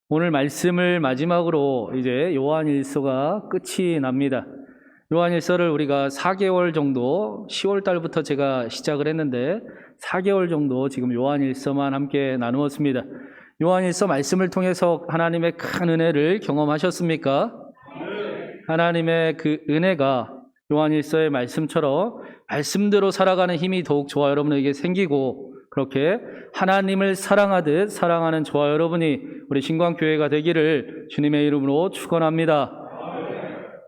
오늘 말씀을 마지막으로 이제 요한일서가 끝이 납니다. 요한일서를 우리가 4개월 정도, 10월 달부터 제가 시작을 했는데 4개월 정도 지금 요한일서만 함께 나누었습니다. 요한일서 말씀을 통해서 하나님의 큰 은혜를 경험하셨습니까? 하나님의 그 은혜가 요한일서의 말씀처럼 말씀대로 살아가는 힘이 더욱 저와 여러분에게 생기고, 그렇게 하나님을 사랑하듯 사랑하는 저와 여러분이 우리 신광교회가 되기를 주님의 이름으로 축원합니다.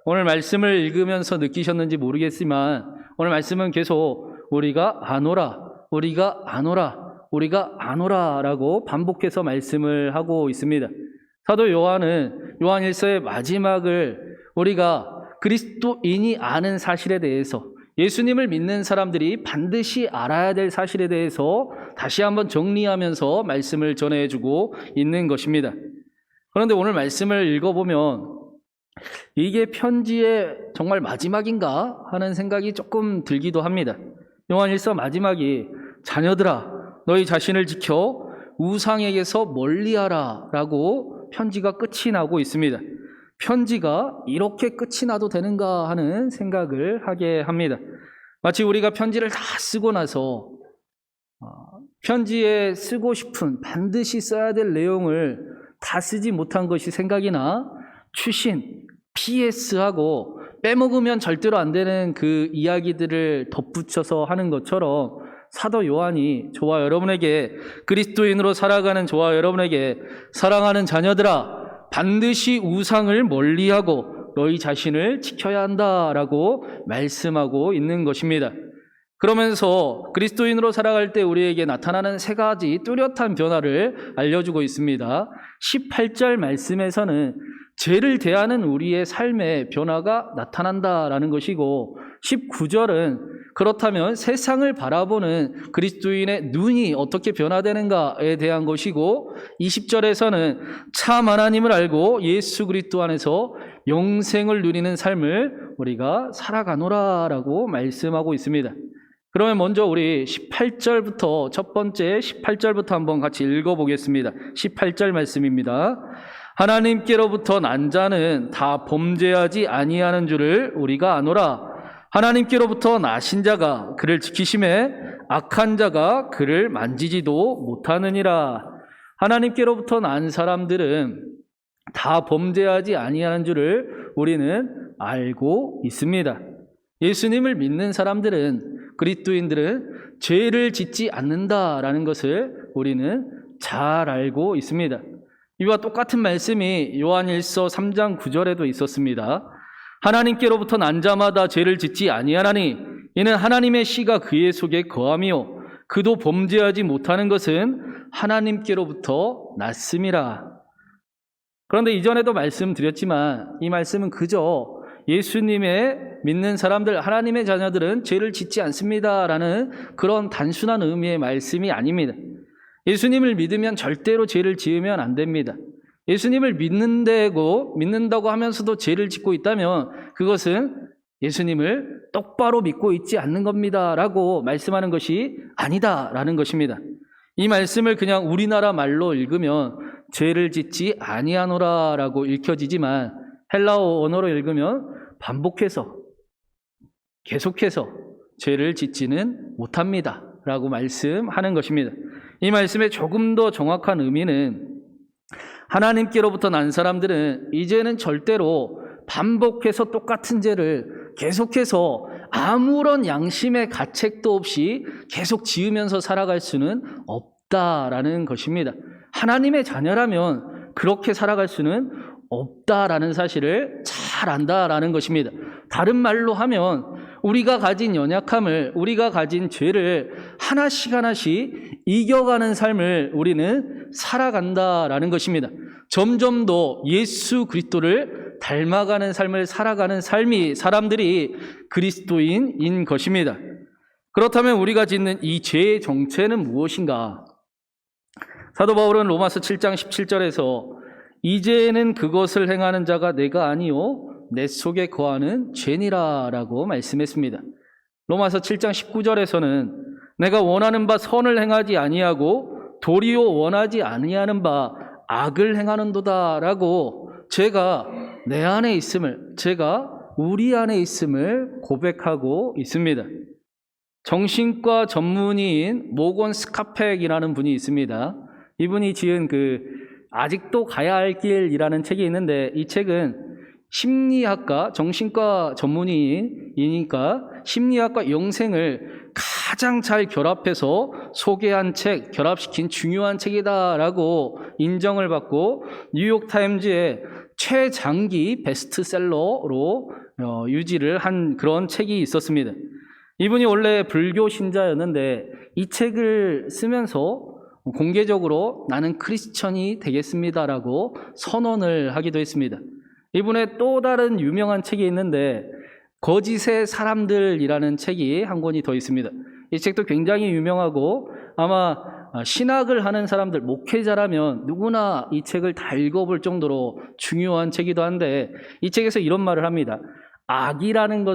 오늘 말씀을 읽으면서 느끼셨는지 모르겠지만 오늘 말씀은 계속 우리가 아노라, 우리가 아노라, 우리가 아노라 라고 반복해서 말씀을 하고 있습니다. 사도 요한은 요한일서의 마지막을 우리가 그리스도인이 아는 사실에 대해서, 예수님을 믿는 사람들이 반드시 알아야 될 사실에 대해서 다시 한번 정리하면서 말씀을 전해주고 있는 것입니다. 그런데 오늘 말씀을 읽어보면 이게 편지의 정말 마지막인가 하는 생각이 조금 들기도 합니다. 요한일서 마지막이 자녀들아 너희 자신을 지켜 우상에게서 멀리하라 라고 편지가 끝이 나고 있습니다. 편지가 이렇게 끝이 나도 되는가 하는 생각을 하게 합니다. 마치 우리가 편지를 다 쓰고 나서 편지에 쓰고 싶은 반드시 써야 될 내용을 다 쓰지 못한 것이 생각이 나 추신, PS하고 빼먹으면 절대로 안 되는 그 이야기들을 덧붙여서 하는 것처럼 사도 요한이 저와 여러분에게, 그리스도인으로 살아가는 저와 여러분에게 사랑하는 자녀들아 반드시 우상을 멀리하고 너희 자신을 지켜야 한다라고 말씀하고 있는 것입니다. 그러면서 그리스도인으로 살아갈 때 우리에게 나타나는 세 가지 뚜렷한 변화를 알려주고 있습니다. 18절 말씀에서는 죄를 대하는 우리의 삶의 변화가 나타난다라는 것이고, 19절은 그렇다면 세상을 바라보는 그리스도인의 눈이 어떻게 변화되는가에 대한 것이고, 20절에서는 참 하나님을 알고 예수 그리스도 안에서 영생을 누리는 삶을 우리가 살아가노라라고 말씀하고 있습니다. 그러면 먼저 우리 18절부터, 첫 번째 18절부터 한번 같이 읽어보겠습니다. 18절 말씀입니다. 하나님께로부터 난 자는 다 범죄하지 아니하는 줄을 우리가 아노라. 하나님께로부터 나신 자가 그를 지키심에 악한 자가 그를 만지지도 못하느니라. 하나님께로부터 난 사람들은 다 범죄하지 아니하는 줄을 우리는 알고 있습니다. 예수님을 믿는 사람들은, 그리스도인들은 죄를 짓지 않는다라는 것을 우리는 잘 알고 있습니다. 이와 똑같은 말씀이 요한일서 3장 9절에도 있었습니다. 하나님께로부터 난 자마다 죄를 짓지 아니하나니 이는 하나님의 씨가 그의 속에 거함이요 그도 범죄하지 못하는 것은 하나님께로부터 났음이라. 그런데 이전에도 말씀드렸지만 이 말씀은 그저 예수님의 믿는 사람들, 하나님의 자녀들은 죄를 짓지 않습니다라는 그런 단순한 의미의 말씀이 아닙니다. 예수님을 믿으면 절대로 죄를 지으면 안 됩니다. 예수님을 믿는다고 하면서도 죄를 짓고 있다면 그것은 예수님을 똑바로 믿고 있지 않는 겁니다 라고 말씀하는 것이 아니다라는 것입니다. 이 말씀을 그냥 우리나라 말로 읽으면 죄를 짓지 아니하노라 라고 읽혀지지만, 헬라어 언어로 읽으면 반복해서 계속해서 죄를 짓지는 못합니다 라고 말씀하는 것입니다. 이 말씀의 조금 더 정확한 의미는, 하나님께로부터 난 사람들은 이제는 절대로 반복해서 똑같은 죄를 계속해서 아무런 양심의 가책도 없이 계속 지으면서 살아갈 수는 없다라는 것입니다. 하나님의 자녀라면 그렇게 살아갈 수는 없다라는 사실을 잘 안다라는 것입니다. 다른 말로 하면 우리가 가진 연약함을, 우리가 가진 죄를 하나씩 하나씩 이겨가는 삶을 우리는 살아간다라는 것입니다. 점점 더 예수 그리스도를 닮아가는 삶을 살아가는 삶이 사람들이 그리스도인인 것입니다. 그렇다면 우리가 짓는 이 죄의 정체는 무엇인가? 사도 바울은 로마서 7장 17절에서 이제는 그것을 행하는 자가 내가 아니요 내 속에 거하는 죄니라 라고 말씀했습니다. 로마서 7장 19절에서는 내가 원하는 바 선을 행하지 아니하고 도리어 원하지 아니하는 바 악을 행하는도다라고 제가 내 안에 있음을, 제가 우리 안에 있음을 고백하고 있습니다. 정신과 전문의인 모건 스카펙이라는 분이 있습니다. 이분이 지은 아직도 가야 할 길이라는 책이 있는데, 이 책은 심리학과, 정신과 전문의이니까 심리학과 영생을 가장 잘 결합해서 소개한 책, 결합시킨 중요한 책이다라고 인정을 받고 뉴욕타임즈의 최장기 베스트셀러로 유지를 한 그런 책이 있었습니다. 이분이 원래 불교 신자였는데 이 책을 쓰면서 공개적으로 나는 크리스천이 되겠습니다라고 선언을 하기도 했습니다. 이분의 또 다른 유명한 책이 있는데 거짓의 사람들이라는 책이 한 권이 더 있습니다. 이 책도 굉장히 유명하고 아마 신학을 하는 사람들, 목회자라면 누구나 이 책을 다 읽어볼 정도로 중요한 책이기도 한데, 이 책에서 이런 말을 합니다. 악이라는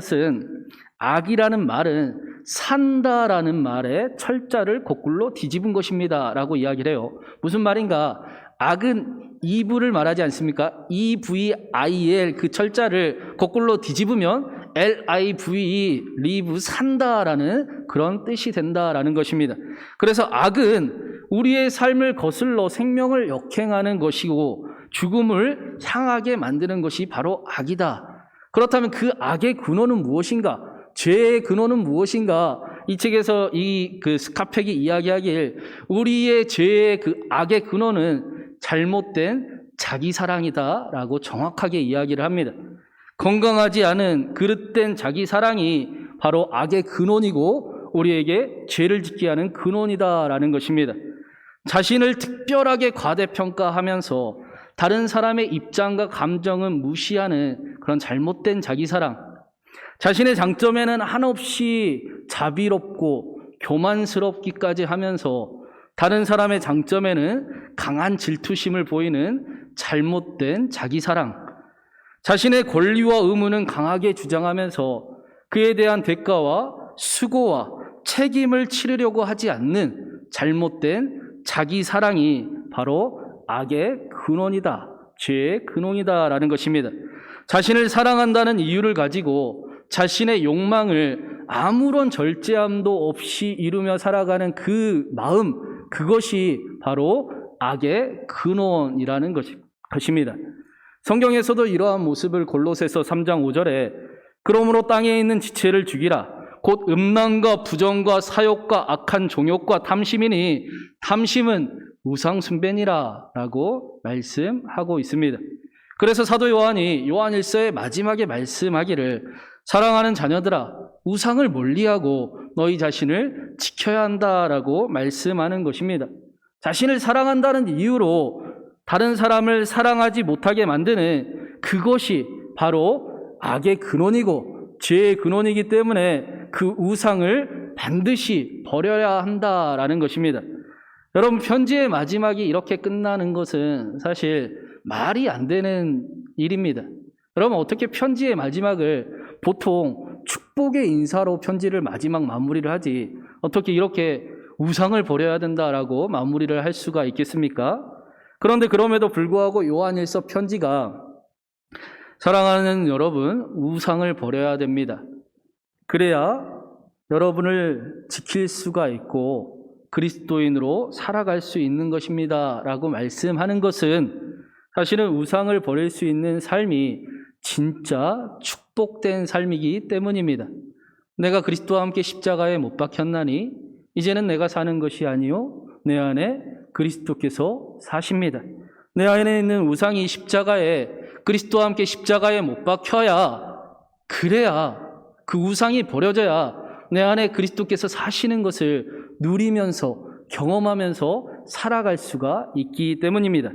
말은 산다라는 말에 철자를 거꾸로 뒤집은 것입니다 라고 이야기를 해요. 무슨 말인가? 악은 이브를 말하지 않습니까? EVIL 그 철자를 거꾸로 뒤집으면 LIVE, live, 산다라는 그런 뜻이 된다라는 것입니다. 그래서 악은 우리의 삶을 거슬러 생명을 역행하는 것이고 죽음을 향하게 만드는 것이 바로 악이다. 그렇다면 그 악의 근원은 무엇인가? 죄의 근원은 무엇인가? 이 책에서 스카펙이 이야기하길 우리의 죄의 악의 근원은 잘못된 자기 사랑이다라고 정확하게 이야기를 합니다. 건강하지 않은 그릇된 자기 사랑이 바로 악의 근원이고 우리에게 죄를 짓게 하는 근원이다라는 것입니다. 자신을 특별하게 과대평가하면서 다른 사람의 입장과 감정은 무시하는 그런 잘못된 자기 사랑, 자신의 장점에는 한없이 자비롭고 교만스럽기까지 하면서 다른 사람의 장점에는 강한 질투심을 보이는 잘못된 자기 사랑, 자신의 권리와 의무는 강하게 주장하면서 그에 대한 대가와 수고와 책임을 치르려고 하지 않는 잘못된 자기 사랑이 바로 악의 근원이다, 죄의 근원이다라는 것입니다. 자신을 사랑한다는 이유를 가지고 자신의 욕망을 아무런 절제함도 없이 이루며 살아가는 그 마음, 그것이 바로 악의 근원이라는 것입니다. 성경에서도 이러한 모습을 골로새서 3장 5절에 그러므로 땅에 있는 지체를 죽이라 곧 음란과 부정과 사욕과 악한 종욕과 탐심이니 탐심은 우상 숭배니라 라고 말씀하고 있습니다. 그래서 사도 요한이 요한 1서의 마지막에 말씀하기를 사랑하는 자녀들아 우상을 멀리하고 너희 자신을 지켜야 한다라고 말씀하는 것입니다. 자신을 사랑한다는 이유로 다른 사람을 사랑하지 못하게 만드는 그것이 바로 악의 근원이고 죄의 근원이기 때문에 그 우상을 반드시 버려야 한다라는 것입니다. 여러분, 편지의 마지막이 이렇게 끝나는 것은 사실 말이 안 되는 일입니다. 여러분, 어떻게 편지의 마지막을 보통 축복의 인사로 편지를 마지막 마무리를 하지 어떻게 이렇게 우상을 버려야 된다라고 마무리를 할 수가 있겠습니까? 그런데 그럼에도 불구하고 요한일서 편지가 사랑하는 여러분, 우상을 버려야 됩니다. 그래야 여러분을 지킬 수가 있고 그리스도인으로 살아갈 수 있는 것입니다 라고 말씀하는 것은 사실은 우상을 버릴 수 있는 삶이 진짜 축복된 삶이기 때문입니다. 내가 그리스도와 함께 십자가에 못 박혔나니 이제는 내가 사는 것이 아니요 내 안에 그리스도께서 사십니다. 내 안에 있는 우상이 그리스도와 함께 십자가에 못 박혀야, 그래야 그 우상이 버려져야 내 안에 그리스도께서 사시는 것을 누리면서 경험하면서 살아갈 수가 있기 때문입니다.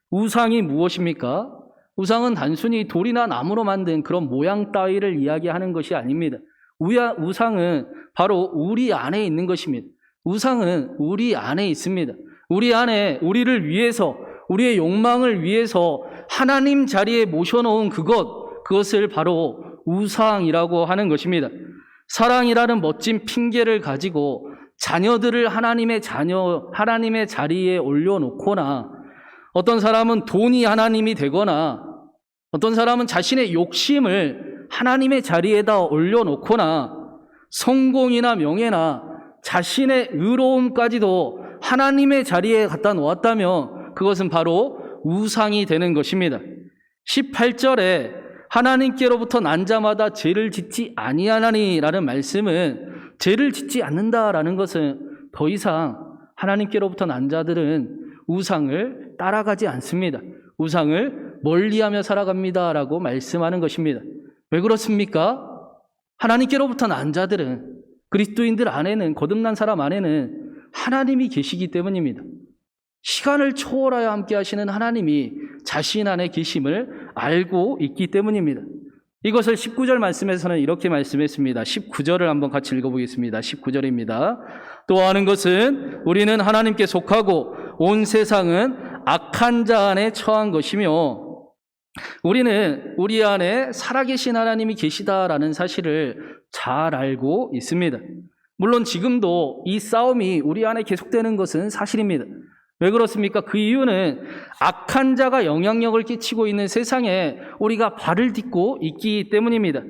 우상이 무엇입니까? 우상은 단순히 돌이나 나무로 만든 그런 모양 따위를 이야기하는 것이 아닙니다. 우상은 바로 우리 안에 있는 것입니다. 우상은 우리 안에 있습니다. 우리 안에 우리를 위해서, 우리의 욕망을 위해서 하나님 자리에 모셔놓은 그것을 바로 우상이라고 하는 것입니다. 사랑이라는 멋진 핑계를 가지고 자녀들을 하나님의 자리에 올려놓거나 어떤 사람은 돈이 하나님이 되거나 어떤 사람은 자신의 욕심을 하나님의 자리에다 올려놓거나 성공이나 명예나 자신의 의로움까지도 하나님의 자리에 갖다 놓았다면 그것은 바로 우상이 되는 것입니다. 18절에 하나님께로부터 난 자마다 죄를 짓지 아니하나니라는 말씀은 죄를 짓지 않는다라는 것은 더 이상 하나님께로부터 난 자들은 우상을 따라가지 않습니다. 우상을 멀리하며 살아갑니다라고 말씀하는 것입니다. 왜 그렇습니까? 하나님께로부터 난 자들은, 그리스도인들 안에는, 거듭난 사람 안에는 하나님이 계시기 때문입니다. 시간을 초월하여 함께 하시는 하나님이 자신 안에 계심을 알고 있기 때문입니다. 이것을 19절 말씀에서는 이렇게 말씀했습니다. 19절을 한번 같이 읽어보겠습니다. 19절입니다. 또 아는 것은 우리는 하나님께 속하고 온 세상은 악한 자 안에 처한 것이며, 우리는 우리 안에 살아계신 하나님이 계시다라는 사실을 잘 알고 있습니다. 물론 지금도 이 싸움이 우리 안에 계속되는 것은 사실입니다. 왜 그렇습니까? 그 이유는 악한 자가 영향력을 끼치고 있는 세상에 우리가 발을 딛고 있기 때문입니다.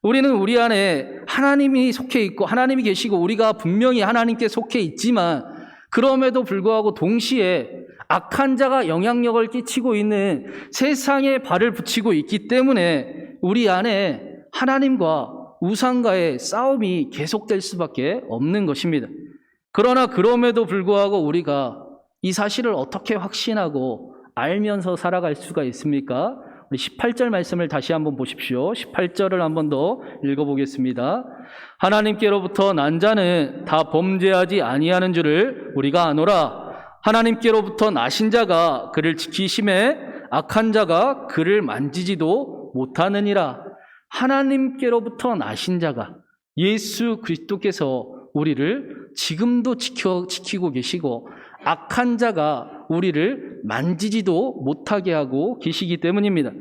우리는 우리 안에 하나님이 속해 있고 하나님이 계시고 우리가 분명히 하나님께 속해 있지만, 그럼에도 불구하고 동시에 악한 자가 영향력을 끼치고 있는 세상에 발을 붙이고 있기 때문에 우리 안에 하나님과 우상과의 싸움이 계속될 수밖에 없는 것입니다. 그러나 그럼에도 불구하고 우리가 이 사실을 어떻게 확신하고 알면서 살아갈 수가 있습니까? 우리 18절 말씀을 다시 한번 보십시오. 18절을 한번 더 읽어보겠습니다. 하나님께로부터 난 자는 다 범죄하지 아니하는 줄을 우리가 아노라. 하나님께로부터 나신 자가 그를 지키심에 악한 자가 그를 만지지도 못하느니라. 하나님께로부터 나신 자가, 예수 그리스도께서 우리를 지금도 지키고 계시고 악한 자가 우리를 만지지도 못하게 하고 계시기 때문입니다.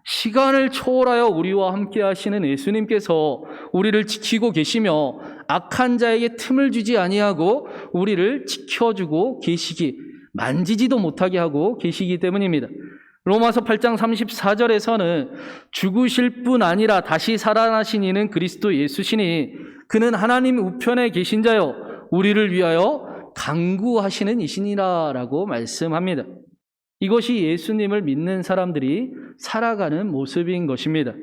시간을 초월하여 우리와 함께 하시는 예수님께서 우리를 지키고 계시며 악한 자에게 틈을 주지 아니하고 우리를 지켜주고 계시기, 만지지도 못하게 하고 계시기 때문입니다. 로마서 8장 34절에서는 죽으실 뿐 아니라 다시 살아나신 이는 그리스도 예수시니 그는 하나님 우편에 계신 자요 우리를 위하여 간구하시는 이시니라라고 말씀합니다. 이것이 예수님을 믿는 사람들이 살아가는 모습인 것입니다.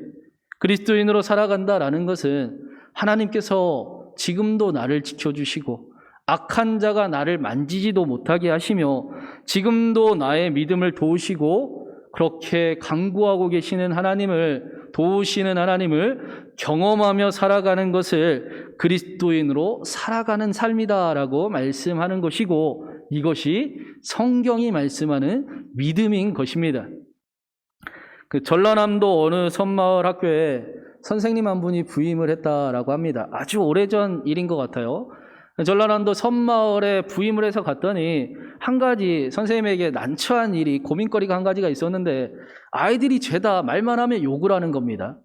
그리스도인으로 살아간다라는 것은 하나님께서 지금도 나를 지켜주시고 악한 자가 나를 만지지도 못하게 하시며 지금도 나의 믿음을 도우시고 그렇게 간구하고 계시는 하나님을, 도우시는 하나님을 경험하며 살아가는 것을 그리스도인으로 살아가는 삶이다라고 말씀하는 것이고, 이것이 성경이 말씀하는 믿음인 것입니다. 그 전라남도 어느 섬마을 학교에 선생님 한 분이 부임을 했다라고 합니다. 아주 오래전 일인 것 같아요. 전라남도 섬마을에 부임을 해서 갔더니 한 가지 선생님에게 난처한 일이, 고민거리가 한 가지가 있었는데, 아이들이 죄다 말만 하면 욕을 하는 겁니다.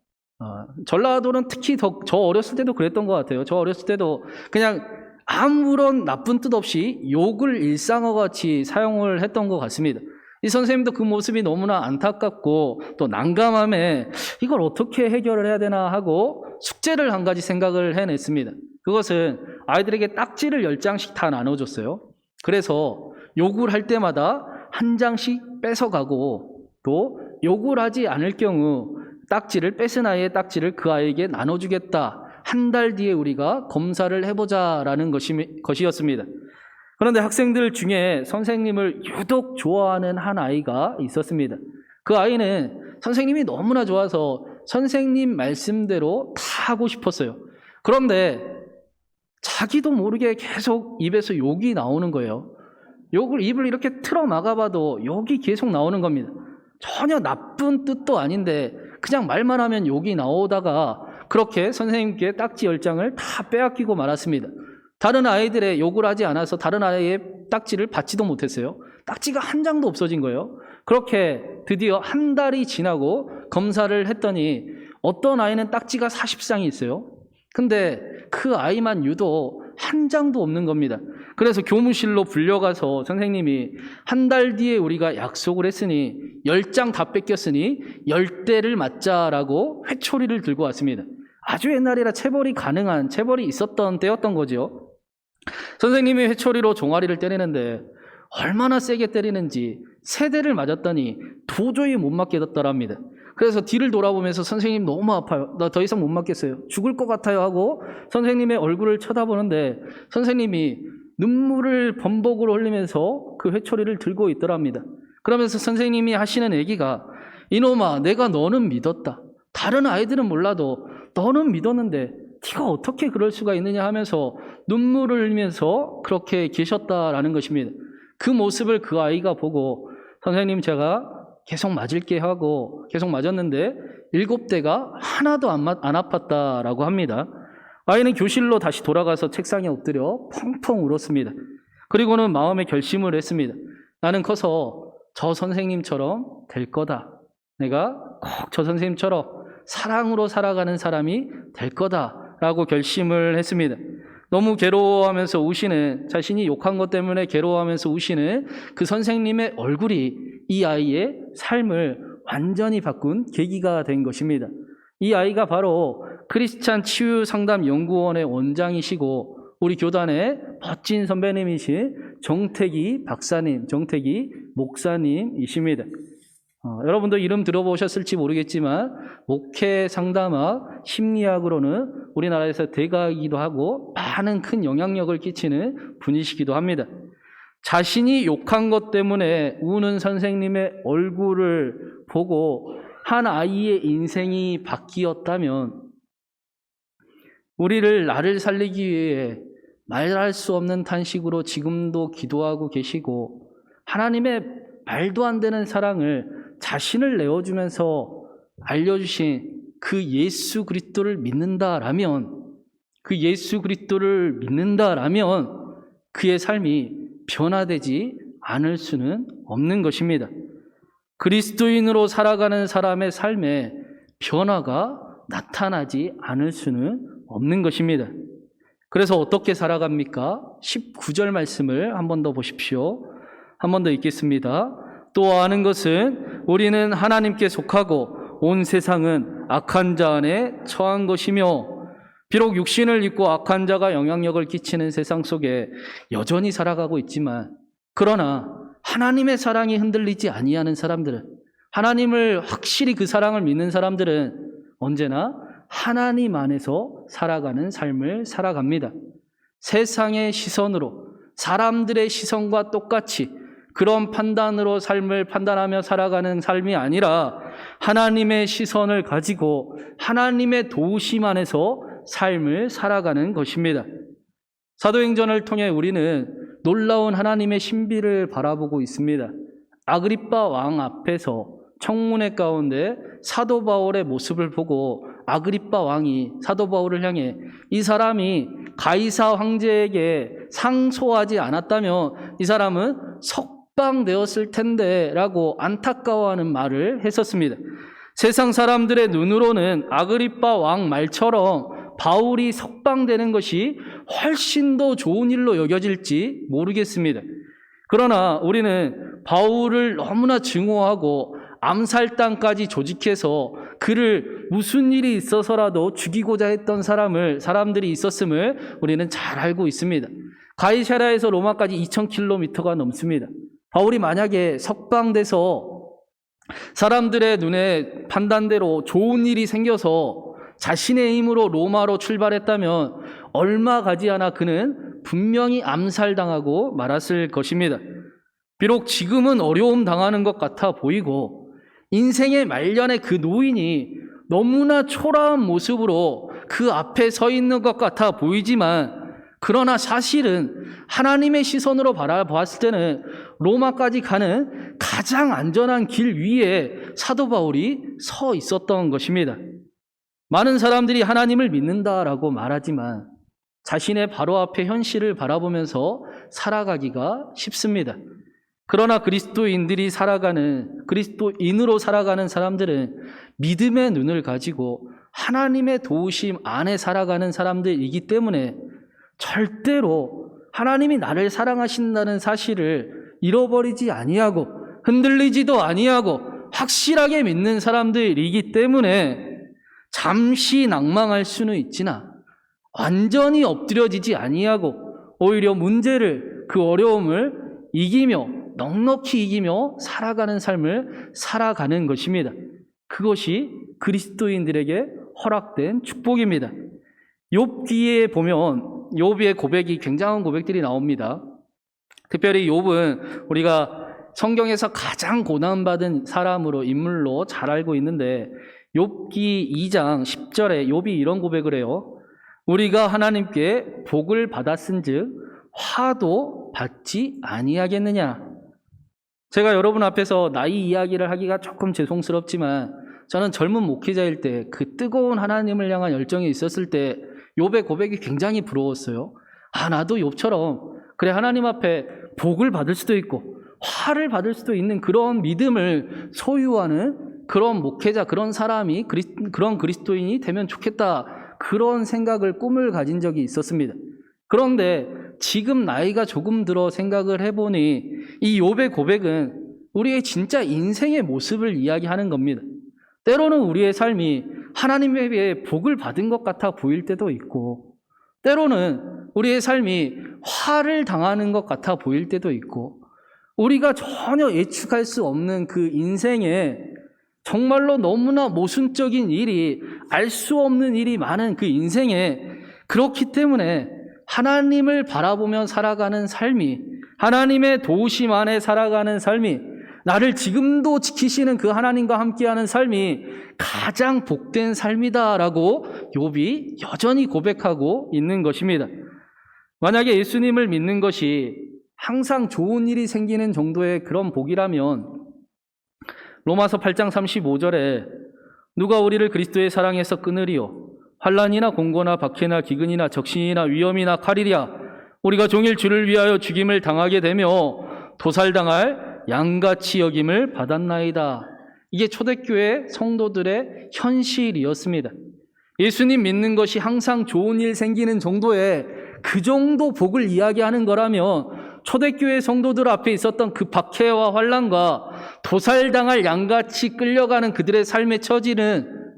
전라도는 특히 저 어렸을 때도 그랬던 것 같아요. 저 어렸을 때도 그냥 아무런 나쁜 뜻 없이 욕을 일상어 같이 사용을 했던 것 같습니다. 이 선생님도 그 모습이 너무나 안타깝고 또 난감함에 이걸 어떻게 해결을 해야 되나 하고 숙제를 한 가지 생각을 해냈습니다. 그것은 아이들에게 딱지를 10장씩 다 나눠줬어요. 그래서 욕을 할 때마다 한 장씩 뺏어가고, 또 욕을 하지 않을 경우 딱지를, 뺏은 아이의 딱지를 그 아이에게 나눠주겠다. 한 달 뒤에 우리가 검사를 해보자라는 것이었습니다. 그런데 학생들 중에 선생님을 유독 좋아하는 한 아이가 있었습니다. 그 아이는 선생님이 너무나 좋아서 선생님 말씀대로 다 하고 싶었어요. 그런데 자기도 모르게 계속 입에서 욕이 나오는 거예요. 입을 이렇게 틀어 막아봐도 욕이 계속 나오는 겁니다. 전혀 나쁜 뜻도 아닌데 그냥 말만 하면 욕이 나오다가 그렇게 선생님께 딱지 10장을 다 빼앗기고 말았습니다. 다른 아이들의 욕을 하지 않아서 다른 아이의 딱지를 받지도 못했어요. 딱지가 한 장도 없어진 거예요. 그렇게 드디어 한 달이 지나고 검사를 했더니 어떤 아이는 딱지가 40장이 있어요. 근데 그 아이만 유독 한 장도 없는 겁니다. 그래서 교무실로 불려가서 선생님이 한 달 뒤에 우리가 약속을 했으니 10장 다 뺏겼으니 10대를 맞자라고 회초리를 들고 왔습니다. 아주 옛날이라 체벌이 가능한, 체벌이 있었던 때였던 거죠. 선생님이 회초리로 종아리를 때리는데 얼마나 세게 때리는지 3대를 맞았더니 도저히 못 맞겠더랍니다. 그래서 뒤를 돌아보면서 선생님 너무 아파요. 나 더 이상 못 맞겠어요. 죽을 것 같아요 하고 선생님의 얼굴을 쳐다보는데 선생님이 눈물을 범벅으로 흘리면서 그 회초리를 들고 있더랍니다. 그러면서 선생님이 하시는 얘기가 이놈아 내가 너는 믿었다. 다른 아이들은 몰라도 너는 믿었는데 네가 어떻게 그럴 수가 있느냐 하면서 눈물을 흘리면서 그렇게 계셨다라는 것입니다. 그 모습을 그 아이가 보고 선생님 제가 계속 맞을게 하고 계속 맞았는데 7대가 하나도 안 아팠다라고 합니다. 아이는 교실로 다시 돌아가서 책상에 엎드려 펑펑 울었습니다. 그리고는 마음에 결심을 했습니다. 나는 커서 저 선생님처럼 될 거다. 내가 꼭 저 선생님처럼 사랑으로 살아가는 사람이 될 거다라고 결심을 했습니다. 너무 괴로워하면서 우시는, 자신이 욕한 것 때문에 괴로워하면서 우시는 그 선생님의 얼굴이 이 아이의 삶을 완전히 바꾼 계기가 된 것입니다. 이 아이가 바로 크리스찬 치유상담연구원의 원장이시고 우리 교단의 멋진 선배님이신 정태기 박사님, 정태기 목사님이십니다. 여러분도 이름 들어보셨을지 모르겠지만 목회 상담학, 심리학으로는 우리나라에서 대가이기도 하고 많은 큰 영향력을 끼치는 분이시기도 합니다. 자신이 욕한 것 때문에 우는 선생님의 얼굴을 보고 한 아이의 인생이 바뀌었다면 우리를 나를 살리기 위해 말할 수 없는 탄식으로 지금도 기도하고 계시고 하나님의 말도 안 되는 사랑을 자신을 내어주면서 알려주신 그 예수 그리스도를 믿는다라면 그의 삶이 변화되지 않을 수는 없는 것입니다. 그리스도인으로 살아가는 사람의 삶에 변화가 나타나지 않을 수는 없는 것입니다. 그래서 어떻게 살아갑니까? 19절 말씀을 한 번 더 보십시오. 한 번 더 읽겠습니다. 또 아는 것은 우리는 하나님께 속하고 온 세상은 악한 자 안에 처한 것이며 비록 육신을 입고 악한 자가 영향력을 끼치는 세상 속에 여전히 살아가고 있지만 그러나 하나님의 사랑이 흔들리지 아니하는 사람들은, 하나님을 확실히 그 사랑을 믿는 사람들은 언제나 하나님 안에서 살아가는 삶을 살아갑니다. 세상의 시선으로, 사람들의 시선과 똑같이 그런 판단으로 삶을 판단하며 살아가는 삶이 아니라 하나님의 시선을 가지고 하나님의 도우심 안에서 삶을 살아가는 것입니다. 사도행전을 통해 우리는 놀라운 하나님의 신비를 바라보고 있습니다. 아그리빠 왕 앞에서 청문회 가운데 사도 바울의 모습을 보고 아그리빠 왕이 사도 바울을 향해 이 사람이 가이사 황제에게 상소하지 않았다면 이 사람은 석방되었을 텐데 라고 안타까워하는 말을 했었습니다. 세상 사람들의 눈으로는 아그리빠 왕 말처럼 바울이 석방되는 것이 훨씬 더 좋은 일로 여겨질지 모르겠습니다. 그러나 우리는 바울을 너무나 증오하고 암살단까지 조직해서 그를 무슨 일이 있어서라도 죽이고자 했던 사람들이 있었음을 우리는 잘 알고 있습니다. 가이사랴에서 로마까지 2000km가 넘습니다. 바울이 만약에 석방돼서 사람들의 눈에 판단대로 좋은 일이 생겨서 자신의 힘으로 로마로 출발했다면 얼마 가지 않아 그는 분명히 암살당하고 말았을 것입니다. 비록 지금은 어려움 당하는 것 같아 보이고 인생의 말년에 그 노인이 너무나 초라한 모습으로 그 앞에 서 있는 것 같아 보이지만 그러나 사실은 하나님의 시선으로 바라보았을 때는 로마까지 가는 가장 안전한 길 위에 사도 바울이 서 있었던 것입니다. 많은 사람들이 하나님을 믿는다라고 말하지만 자신의 바로 앞에 현실을 바라보면서 살아가기가 쉽습니다. 그러나 그리스도인으로 살아가는 사람들은 믿음의 눈을 가지고 하나님의 도우심 안에 살아가는 사람들이기 때문에 절대로 하나님이 나를 사랑하신다는 사실을 잃어버리지 아니하고 흔들리지도 아니하고 확실하게 믿는 사람들이기 때문에 잠시 낭망할 수는 있지나 완전히 엎드려지지 아니하고 오히려 문제를, 그 어려움을 이기며 넉넉히 이기며 살아가는 삶을 살아가는 것입니다. 그것이 그리스도인들에게 허락된 축복입니다. 욥기에 보면 욥의 고백이 굉장한 고백들이 나옵니다. 특별히 욥은 우리가 성경에서 가장 고난받은 사람으로, 인물로 잘 알고 있는데 욥기 2장 10절에 욥이 이런 고백을 해요. 우리가 하나님께 복을 받았은즉 화도 받지 아니하겠느냐. 제가 여러분 앞에서 나이 이야기를 하기가 조금 죄송스럽지만 저는 젊은 목회자일 때 그 뜨거운 하나님을 향한 열정이 있었을 때 욥의 고백이 굉장히 부러웠어요. 나도 욥처럼 그래, 하나님 앞에 복을 받을 수도 있고 화를 받을 수도 있는 그런 믿음을 소유하는 그런 목회자, 그런 사람이, 그런 그리스도인이 되면 좋겠다, 그런 생각을, 꿈을 가진 적이 있었습니다. 그런데 지금 나이가 조금 들어 생각을 해보니 이 욥의 고백은 우리의 진짜 인생의 모습을 이야기하는 겁니다. 때로는 우리의 삶이 하나님에게 복을 받은 것 같아 보일 때도 있고, 때로는 우리의 삶이 화를 당하는 것 같아 보일 때도 있고, 우리가 전혀 예측할 수 없는 그 인생에 정말로 너무나 모순적인 일이, 알 수 없는 일이 많은 그 인생에, 그렇기 때문에 하나님을 바라보며 살아가는 삶이, 하나님의 도우심 안에 살아가는 삶이, 나를 지금도 지키시는 그 하나님과 함께하는 삶이 가장 복된 삶이다라고 욥이 여전히 고백하고 있는 것입니다. 만약에 예수님을 믿는 것이 항상 좋은 일이 생기는 정도의 그런 복이라면 로마서 8장 35절에 누가 우리를 그리스도의 사랑에서 끊으리요? 환난이나 공고나 박해나 기근이나 적신이나 위험이나 칼이랴. 우리가 종일 주를 위하여 죽임을 당하게 되며 도살당할 양같이 여김을 받았나이다. 이게 초대교회 성도들의 현실이었습니다. 예수님 믿는 것이 항상 좋은 일 생기는 정도의 그 정도 복을 이야기하는 거라면 초대교회 성도들 앞에 있었던 그 박해와 환난과 도살당할 양같이 끌려가는 그들의 삶의 처지는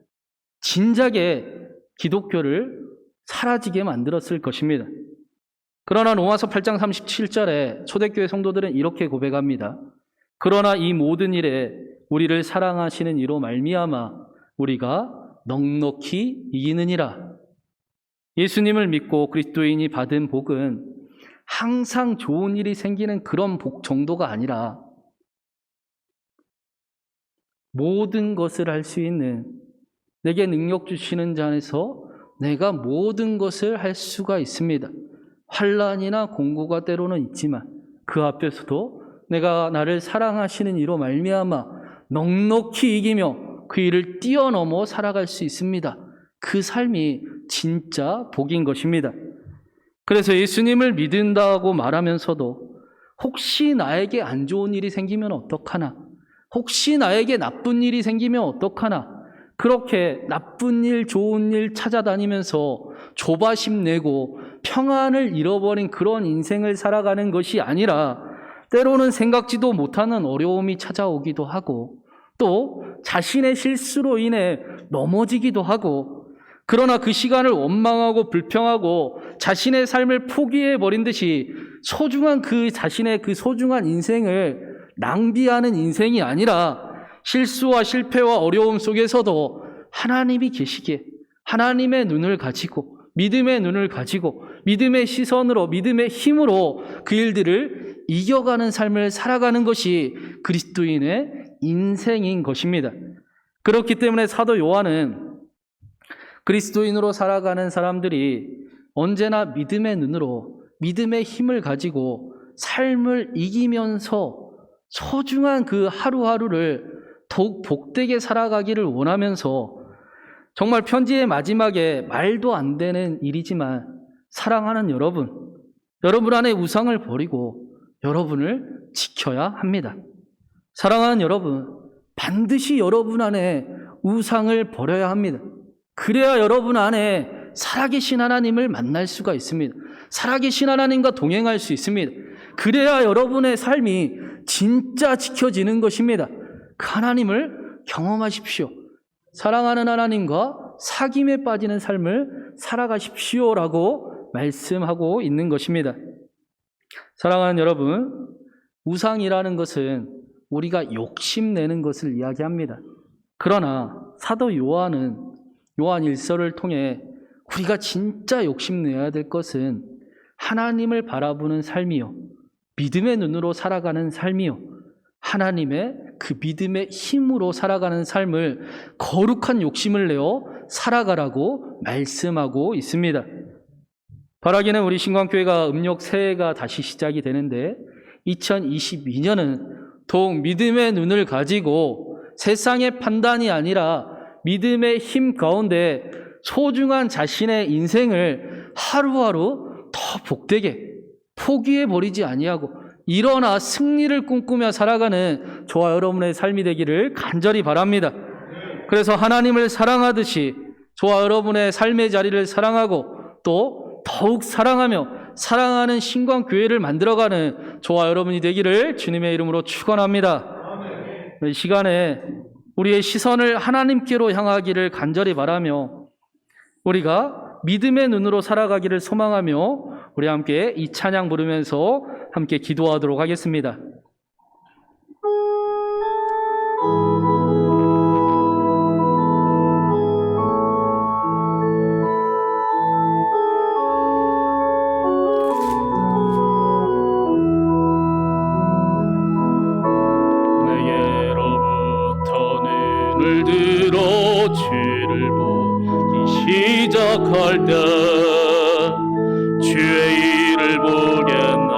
진작에 기독교를 사라지게 만들었을 것입니다. 그러나 로마서 8장 37절에 초대교회 성도들은 이렇게 고백합니다. 그러나 이 모든 일에 우리를 사랑하시는 이로 말미암아 우리가 넉넉히 이기느니라. 예수님을 믿고 그리스도인이 받은 복은 항상 좋은 일이 생기는 그런 복 정도가 아니라 모든 것을 할 수 있는, 내게 능력 주시는 자 안에서 내가 모든 것을 할 수가 있습니다. 환난이나 공고가 때로는 있지만 그 앞에서도 내가 나를 사랑하시는 이로 말미암아 넉넉히 이기며 그 일을 뛰어넘어 살아갈 수 있습니다. 그 삶이 진짜 복인 것입니다. 그래서 예수님을 믿는다고 말하면서도 혹시 나에게 안 좋은 일이 생기면 어떡하나? 혹시 나에게 나쁜 일이 생기면 어떡하나? 그렇게 나쁜 일, 좋은 일 찾아다니면서 조바심 내고 평안을 잃어버린 그런 인생을 살아가는 것이 아니라 때로는 생각지도 못하는 어려움이 찾아오기도 하고 또 자신의 실수로 인해 넘어지기도 하고, 그러나 그 시간을 원망하고 불평하고 자신의 삶을 포기해버린 듯이 소중한 그 자신의 그 소중한 인생을 낭비하는 인생이 아니라 실수와 실패와 어려움 속에서도 하나님이 계시기에 하나님의 눈을 가지고 믿음의 눈을 가지고 믿음의 시선으로 믿음의 힘으로 그 일들을 이겨가는 삶을 살아가는 것이 그리스도인의 인생인 것입니다. 그렇기 때문에 사도 요한은 그리스도인으로 살아가는 사람들이 언제나 믿음의 눈으로 믿음의 힘을 가지고 삶을 이기면서 소중한 그 하루하루를 더욱 복되게 살아가기를 원하면서 정말 편지의 마지막에 말도 안 되는 일이지만 사랑하는 여러분 안에 우상을 버리고 여러분을 지켜야 합니다. 사랑하는 여러분, 반드시 여러분 안에 우상을 버려야 합니다. 그래야 여러분 안에 살아계신 하나님을 만날 수가 있습니다. 살아계신 하나님과 동행할 수 있습니다. 그래야 여러분의 삶이 진짜 지켜지는 것입니다. 그 하나님을 경험하십시오. 사랑하는 하나님과 사귐에 빠지는 삶을 살아가십시오라고 말씀하고 있는 것입니다. 사랑하는 여러분, 우상이라는 것은 우리가 욕심내는 것을 이야기합니다. 그러나 사도 요한은 요한 1서를 통해 우리가 진짜 욕심내야 될 것은 하나님을 바라보는 삶이요, 믿음의 눈으로 살아가는 삶이요, 하나님의 그 믿음의 힘으로 살아가는 삶을 거룩한 욕심을 내어 살아가라고 말씀하고 있습니다. 바라기는 우리 신광교회가 음력 새해가 다시 시작이 되는데 2022년은 더욱 믿음의 눈을 가지고 세상의 판단이 아니라 믿음의 힘 가운데 소중한 자신의 인생을 하루하루 더 복되게 포기해버리지 아니하고 일어나 승리를 꿈꾸며 살아가는 저와 여러분의 삶이 되기를 간절히 바랍니다. 그래서 하나님을 사랑하듯이 저와 여러분의 삶의 자리를 사랑하고 또 더욱 사랑하며 사랑하는 신광교회를 만들어가는 저와 여러분이 되기를 주님의 이름으로 축원합니다. 이 시간에 우리의 시선을 하나님께로 향하기를 간절히 바라며 우리가 믿음의 눈으로 살아가기를 소망하며 우리 함께 이 찬양 부르면서 함께 기도하도록 하겠습니다. 내게로부터 눈을 들어 주를 보기 시작할 때 주의 일을 보겠나.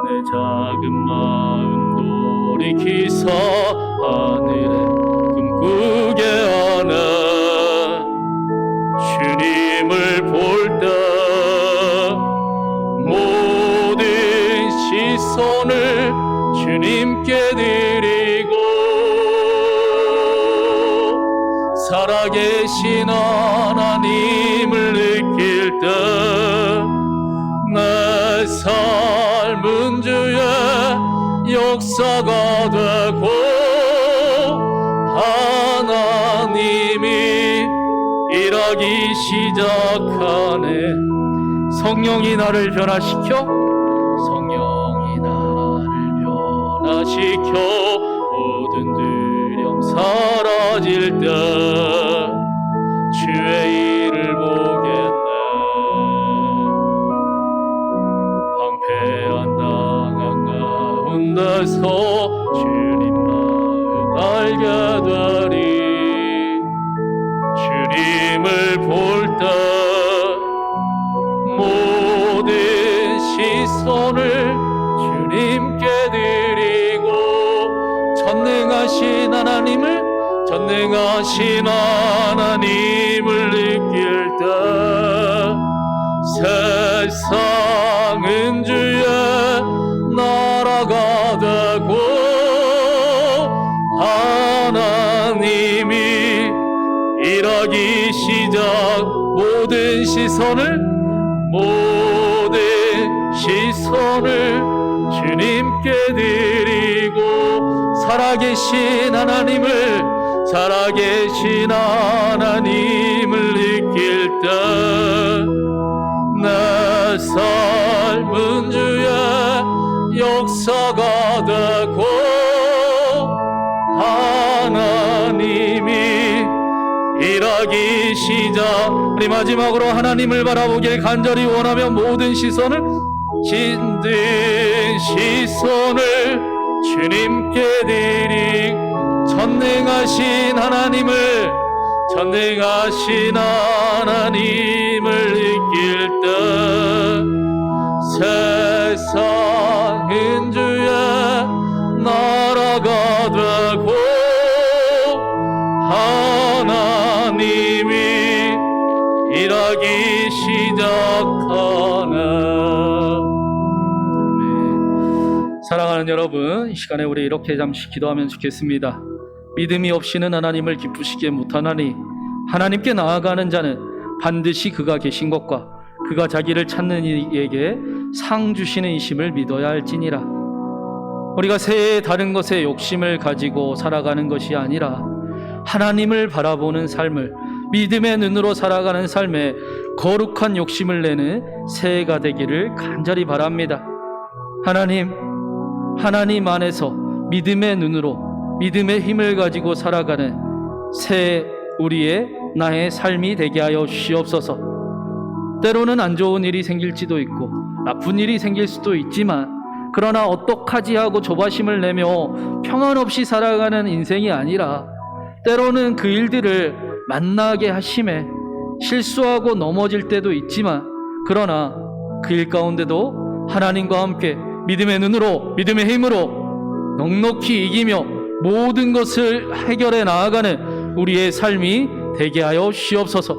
내 작은 마음 돌이키사 하늘에 꿈꾸게 하네. 주님을 볼 때 모든 시선을 주님께 드리고 살아계신 하나님을 느낄 때 내 삶은 주의 역사가 되고 하나님이 일하기 시작하네. 성령이 나를 변화시켜 모든 두려움 사라질 때 주의 일을 보겠네. 황폐한 땅 가운데서 주님 마음 알게 되리. 주님을 볼 때 모든 시선을 주님께 드리고 전능하신 하나님을 느낄 때 세상은 주의 나라가 되고 하나님이 일하기 시작 모든 시선을 주님께 드리고 살아계신 하나님을 느낄 때 내 삶은 주의 역사가 되고 하나님이 일하기 시작. 우리 마지막으로 하나님을 바라보길 간절히 원하며 모든 시선을 주님께 드리. 전능하신 하나님을 느낄 때 세상은 주의 나라가 되고 하나님이 일하기 시작하네. 사랑하는 여러분, 이 시간에 우리 이렇게 잠시 기도하면 좋겠습니다. 믿음이 없이는 하나님을 기쁘시게 못하나니 하나님께 나아가는 자는 반드시 그가 계신 것과 그가 자기를 찾는 이에게 상 주시는 이심을 믿어야 할지니라. 우리가 새해 다른 것에 욕심을 가지고 살아가는 것이 아니라 하나님을 바라보는 삶을, 믿음의 눈으로 살아가는 삶에 거룩한 욕심을 내는 새해가 되기를 간절히 바랍니다. 하나님 안에서 믿음의 눈으로 믿음의 힘을 가지고 살아가는 새해 우리의 나의 삶이 되게 하여 주시옵소서. 때로는 안 좋은 일이 생길지도 있고 나쁜 일이 생길 수도 있지만, 그러나 어떡하지 하고 조바심을 내며 평안 없이 살아가는 인생이 아니라, 때로는 그 일들을 만나게 하심에 실수하고 넘어질 때도 있지만, 그러나 그 일 가운데도 하나님과 함께 믿음의 눈으로 믿음의 힘으로 넉넉히 이기며 모든 것을 해결해 나아가는 우리의 삶이 되게 하여 주시옵소서.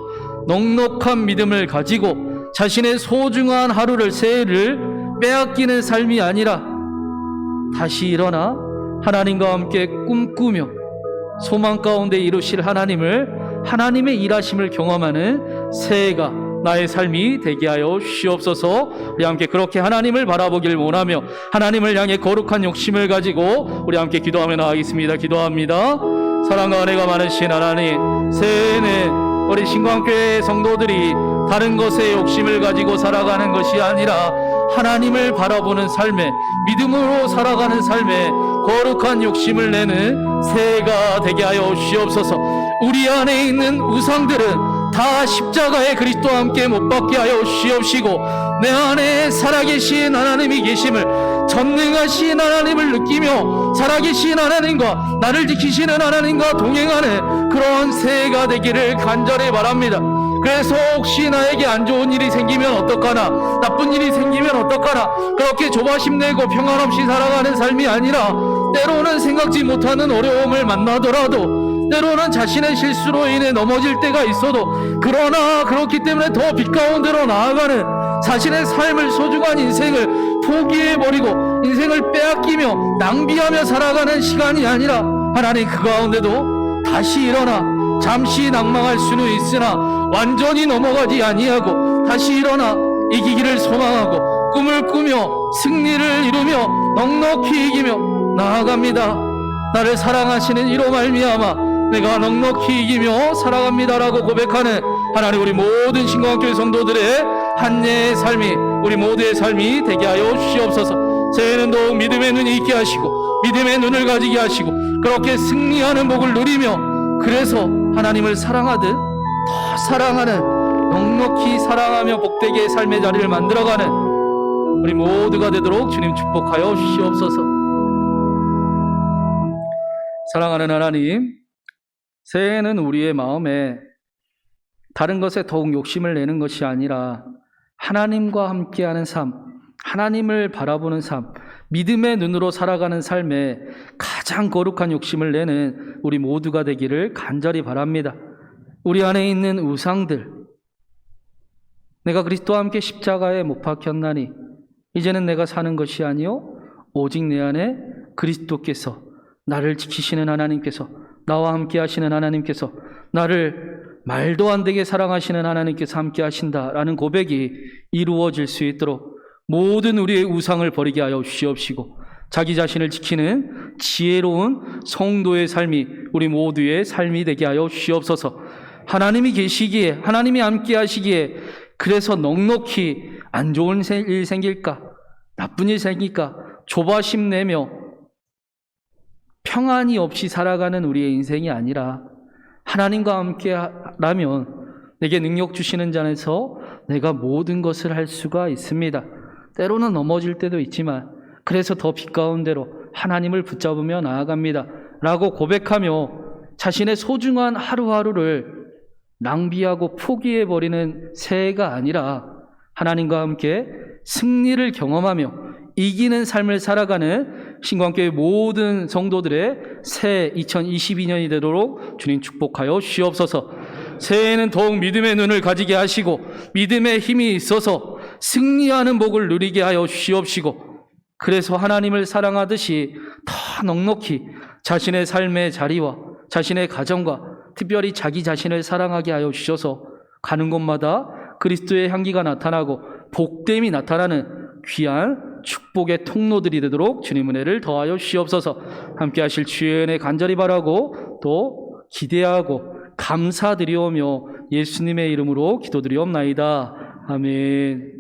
넉넉한 믿음을 가지고 자신의 소중한 하루를, 새해를 빼앗기는 삶이 아니라 다시 일어나 하나님과 함께 꿈꾸며 소망 가운데 이루실 하나님의 일하심을 경험하는 새해가 나의 삶이 되게 하여 주시옵소서. 우리 함께 그렇게 하나님을 바라보길 원하며 하나님을 향해 거룩한 욕심을 가지고 우리 함께 기도하며 나가겠습니다. 기도합니다. 사랑과 은혜가 많으신 하나님, 새해에는 우리 신광교회 성도들이 다른 것에 욕심을 가지고 살아가는 것이 아니라 하나님을 바라보는 삶에, 믿음으로 살아가는 삶에 거룩한 욕심을 내는 새해가 되게 하여 주시옵소서. 우리 안에 있는 우상들은 다 십자가의 그리스도와 함께 못 박게 하여 주시옵시고, 내 안에 살아계신 하나님이 계심을, 전능하신 하나님을 느끼며 살아계신 하나님과 나를 지키시는 하나님과 동행하는 그런 새해가 되기를 간절히 바랍니다. 그래서 혹시 나에게 안 좋은 일이 생기면 어떡하나, 나쁜 일이 생기면 어떡하나, 그렇게 조바심 내고 평안 없이 살아가는 삶이 아니라, 때로는 생각지 못하는 어려움을 만나더라도, 때로는 자신의 실수로 인해 넘어질 때가 있어도, 그러나 그렇기 때문에 더 빛 가운데로 나아가는 자신의 삶을, 소중한 인생을 포기해버리고 인생을 빼앗기며 낭비하며 살아가는 시간이 아니라, 하나님 그 가운데도 다시 일어나 잠시 낭망할 수는 있으나 완전히 넘어가지 아니하고 다시 일어나 이기기를 소망하고 꿈을 꾸며 승리를 이루며 넉넉히 이기며 나아갑니다. 나를 사랑하시는 이로 말미암아 내가 넉넉히 이기며 살아갑니다라고 고백하는 하나님, 우리 모든 신광교회 성도들의 한 해의 삶이, 우리 모두의 삶이 되게 하여 주시옵소서. 새해는 더욱 믿음의 눈이 있게 하시고 믿음의 눈을 가지게 하시고 그렇게 승리하는 복을 누리며, 그래서 하나님을 사랑하듯 더 사랑하는, 넉넉히 사랑하며 복되게 삶의 자리를 만들어가는 우리 모두가 되도록 주님 축복하여 주시옵소서. 사랑하는 하나님, 새해는 우리의 마음에 다른 것에 더욱 욕심을 내는 것이 아니라 하나님과 함께하는 삶, 하나님을 바라보는 삶, 믿음의 눈으로 살아가는 삶에 가장 거룩한 욕심을 내는 우리 모두가 되기를 간절히 바랍니다. 우리 안에 있는 우상들, 내가 그리스도와 함께 십자가에 못 박혔나니 이제는 내가 사는 것이 아니요 오직 내 안에 그리스도께서, 나를 지키시는 하나님께서, 나와 함께 하시는 하나님께서, 나를 말도 안 되게 사랑하시는 하나님께서 함께 하신다라는 고백이 이루어질 수 있도록 모든 우리의 우상을 버리게 하여 주시옵시고, 자기 자신을 지키는 지혜로운 성도의 삶이 우리 모두의 삶이 되게 하여 주시옵소서. 하나님이 계시기에, 하나님이 함께 하시기에, 그래서 넉넉히 안 좋은 일 생길까, 나쁜 일 생길까 조바심 내며 평안이 없이 살아가는 우리의 인생이 아니라, 하나님과 함께라면 내게 능력 주시는 자에서 내가 모든 것을 할 수가 있습니다. 때로는 넘어질 때도 있지만 그래서 더 빛 가운데로 하나님을 붙잡으며 나아갑니다 라고 고백하며 자신의 소중한 하루하루를 낭비하고 포기해버리는 새해가 아니라 하나님과 함께 승리를 경험하며 이기는 삶을 살아가는 신광교회 모든 성도들의 새해 2022년이 되도록 주님 축복하여 주시옵소서. 새해에는 더욱 믿음의 눈을 가지게 하시고 믿음의 힘이 있어서 승리하는 복을 누리게 하여 주시옵시고, 그래서 하나님을 사랑하듯이 더 넉넉히 자신의 삶의 자리와 자신의 가정과 특별히 자기 자신을 사랑하게 하여 주셔서 가는 곳마다 그리스도의 향기가 나타나고 복됨이 나타나는 귀한 축복의 통로들이 되도록 주님 은혜를 더하여 주시옵소서. 함께 하실 주의 은혜 간절히 바라고 또 기대하고 감사드리오며 예수님의 이름으로 기도드리옵나이다. 아멘.